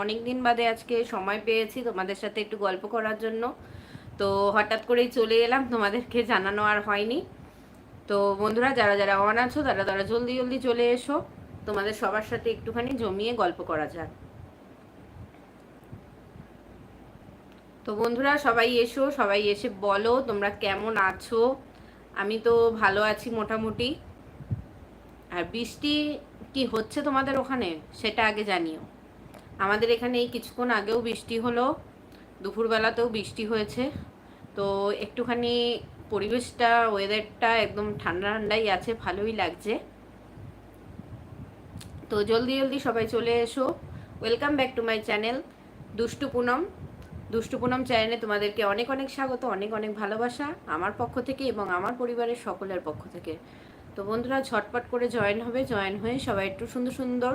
অনেক দিন বাদে আজকে সময় পেয়েছি তোমাদের সাথে একটু গল্প করার জন্য। তো হঠাৎ করেই চলে এলাম, তোমাদেরকে জানানো আর হয়নি। তো বন্ধুরা, যারা যারা অন আছো তারা তারা জলদি জলদি চলে এসো, তোমাদের সবার সাথে একটুখানি জমিয়ে গল্প করা যাক। তো বন্ধুরা, সবাই এসো, সবাই এসে বলো তোমরা কেমন আছো। আমি তো ভালো আছি মোটামুটি। আর বৃষ্টি কি হচ্ছে তোমাদের ওখানে সেটা আগে জানিও। আমাদের এখানে এই কিছুক্ষণ আগেও বৃষ্টি হলো, দুপুরবেলাতেও বৃষ্টি হয়েছে। তো একটুখানি পরিবেশটা, ওয়েদারটা একদম ঠান্ডা ঠান্ডাই আছে, ভালোই লাগছে। তো জলদি জলদি সবাই চলে এসো। Welcome back to my channel দুষ্টু পুনম। দুষ্টু পুনম চ্যানেলে তোমাদেরকে অনেক অনেক স্বাগত, অনেক অনেক ভালোবাসা আমার পক্ষ থেকে এবং আমার পরিবারের সকলের পক্ষ থেকে। তো বন্ধুরা, ঝটপট করে জয়েন হবে, জয়েন হয়ে সবাই একটু সুন্দর সুন্দর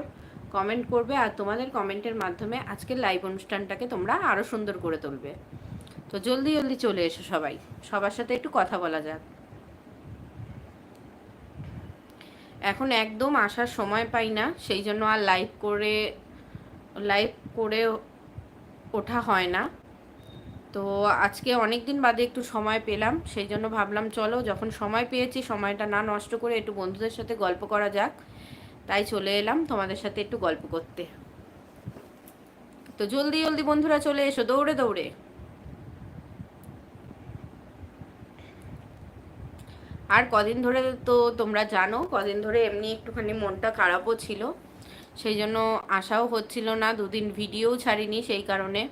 কমেন্ট করবে, আর তোমাদের কমেন্টের মাধ্যমে আজকের লাইভ অনুষ্ঠানটাকে তোমরা আরও সুন্দর করে তুলবে। তো জলদি জলদি চলে এসো সবাই, সবার সাথে একটু কথা বলা যাক। এখন একদম আসার সময় পাই না, সেই জন্য আর লাইভ করে ওঠা হয় না। তো আজকে অনেক দিন বাদে একটু সময় পেলাম, সেই জন্য ভাবলাম চলো, যখন সময় পেয়েছি সময়টা না নষ্ট করে একটু বন্ধুদের সাথে গল্প করা যাক। তাই চলে এলাম তোমাদের সাথে একটু গল্প করতে। তো জলদি জলদি বন্ধুরা চলে এসো, দৌড়ে দৌড়ে। আর কদিন ধরে তো তোমরা জানো, কদিন ধরে এমনি একটুখানি মনটা খারাপও ছিল, সেই জন্য আশাও হচ্ছিল না, দুদিন ভিডিও ছাড়িনি সেই কারণে।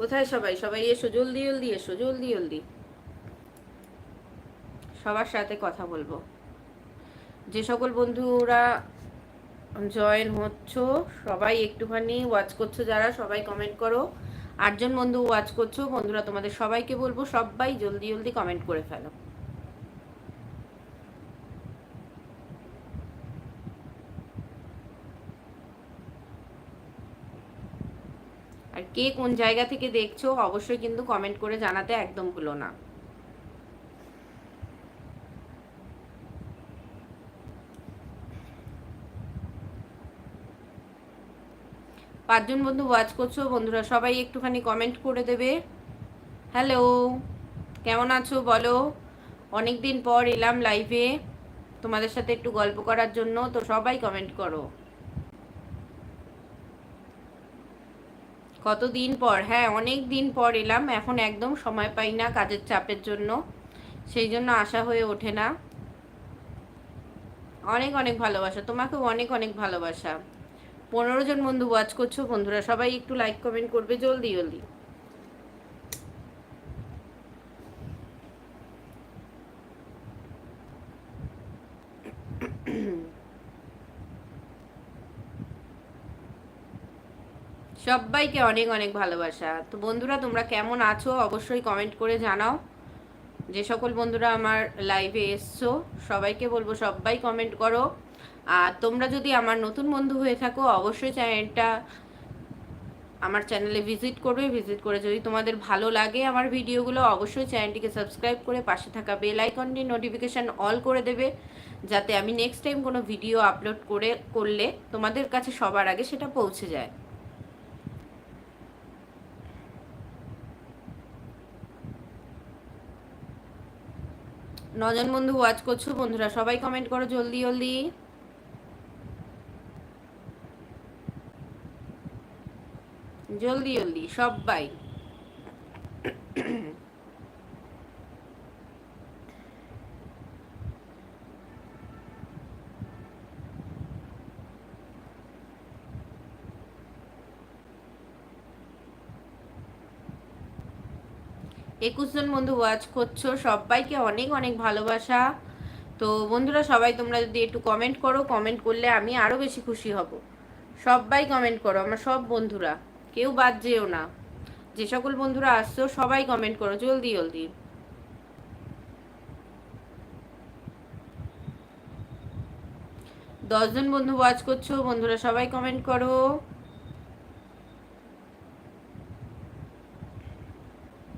কোথায় সবাই? সবাই এসো, জলদি জলদি এসো, জলদি জলদি সবার সাথে কথা বলবো। যে সকল বন্ধুরা জয়েন হচ্ছ সবাই একটুখানি ওয়াচ করছো, যারা সবাই কমেন্ট করো। 8জন বন্ধু ওয়াচ করছো, বন্ধুরা তোমাদের সবাইকে বলবো সবাই জলদি জলদি কমেন্ট করে ফেলো। আর কে কোন জায়গা থেকে দেখছো অবশ্যই কিন্তু কমেন্ট করে জানাতে একদম ভুলো না। 5জন বন্ধু ওয়াচ করছো, বন্ধুরা সবাই একটুখানি কমেন্ট করে দেবে। হ্যালো, কেমন আছো বলো। অনেক দিন পর এলাম লাইভে তোমাদের সাথে একটু গল্প করার জন্য, তো সবাই কমেন্ট করো। কতদিন পর, হ্যাঁ অনেক দিন পর এলাম, এখন একদম সময় পাই না কাজের চাপের জন্য, সেই জন্য আসা হয়ে ওঠে না। অনেক অনেক ভালোবাসা তোমাকেও, অনেক অনেক ভালোবাসা। 15জন বন্ধু ওয়াচ করছো, বন্ধুরা সবাই একটু লাইক কমেন্ট করবে জলদি জলদি। সবাইকে অনেক অনেক ভালোবাসা। তো বন্ধুরা, তোমরা কেমন আছো অবশ্যই কমেন্ট করে জানাও। যে সকল বন্ধুরা আমার লাইভে এসছো সবাইকে বলবো সবাই কমেন্ট করো। আর তোমরা যদি আমার নতুন বন্ধু হয়ে থাকো অবশ্যই আমার চ্যানেলে ভিজিট করবে, ভিজিট করে যদি তোমাদের ভালো লাগে আমার ভিডিওগুলো অবশ্যই চ্যানেলটিকে সাবস্ক্রাইব করে পাশে থাকা বেল আইকনটি নোটিফিকেশান অল করে দেবে, যাতে আমি নেক্সট টাইম কোনো ভিডিও আপলোড করলে তোমাদের কাছে সবার আগে সেটা পৌঁছে যায়। 9জন বন্ধু ওয়াচ করছো, বন্ধুরা সবাই কমেন্ট করো জলদি জলদি। জলদি জলদি সবাই। 21জন বন্ধু ওয়াচ করছো, সবাইকে অনেক অনেক ভালোবাসা। তো বন্ধুরা সবাই তোমরা যদি একটু কমেন্ট করো, কমেন্ট করলে আমি আরও বেশি খুশি হব। সবাই কমেন্ট করো, আমার সব বন্ধুরা, কেউ বাদ যেও না। যে সকল বন্ধুরা আসছো সবাই কমেন্ট করো জলদি জলদি। 10জন বন্ধু ওয়াচ করছো, বন্ধুরা সবাই কমেন্ট করো।